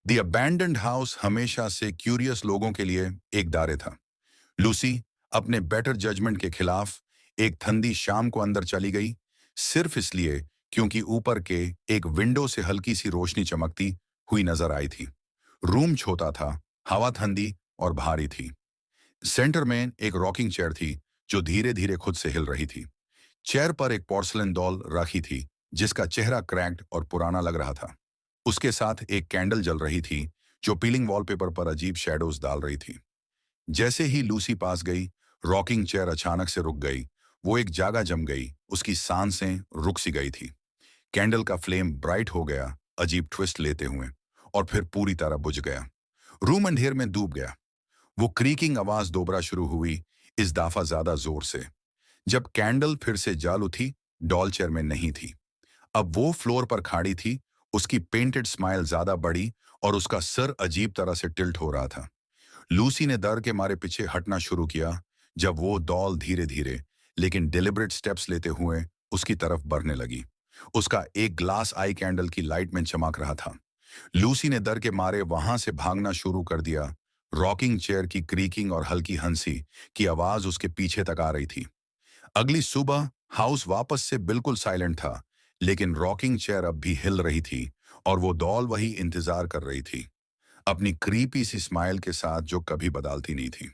The abandoned house हमेशा से curious लोगों के लिए एक दायरे था। लूसी अपने बेटर जजमेंट के खिलाफ एक ठंडी शाम को अंदर चली गई, सिर्फ इसलिए क्योंकि ऊपर के एक विंडो से हल्की सी रोशनी चमकती हुई नजर आई थी। रूम छोटा था, हवा ठंडी और भारी थी। सेंटर में एक रॉकिंग चेयर थी जो धीरे धीरे खुद से हिल रही थी। चेयर पर एक पोर्सलिन डॉल रखी थी जिसका चेहरा क्रैक्ड और पुराना लग रहा था। उसके साथ एक कैंडल जल रही थी जो पीलिंग वॉलपेपर पर अजीब शैडोज डाल रही थी। जैसे ही लूसी पास गई, रॉकिंग चेयर अचानक से रुक गई। वो एक जगह जम गई, उसकी सांसें रुक सी गई थी। कैंडल का फ्लेम ब्राइट हो गया, अजीब ट्विस्ट लेते हुए, और फिर पूरी तरह बुझ गया। रूम अंधेर में डूब गया। वो क्रीकिंग आवाज दोबारा शुरू हुई, इस दफा ज्यादा जोर से। जब कैंडल फिर से जल उठी, डॉल चेयर में नहीं थी। अब वो फ्लोर पर खड़ी थी, उसकी पेंटेड स्माइल ज्यादा बड़ी और उसका सर अजीब तरह से टिल्ट हो रहा था। लूसी ने डर के मारे पीछे हटना शुरू किया जब वो डॉल धीरे धीरे लेकिन डिलिबरेट स्टेप्स लेते हुए उसकी तरफ बढ़ने लगी। उसका एक ग्लास आई कैंडल की लाइट में चमक रहा था। लूसी ने डर के मारे वहां से भागना शुरू कर दिया। रॉकिंग चेयर की क्रीकिंग और हल्की हंसी की आवाज उसके पीछे तक आ रही थी। अगली सुबह हाउस वापस से बिल्कुल साइलेंट था, लेकिन रॉकिंग चेयर अब भी हिल रही थी और वो डॉल वही इंतजार कर रही थी, अपनी क्रीपी सी स्माइल के साथ जो कभी बदलती नहीं थी।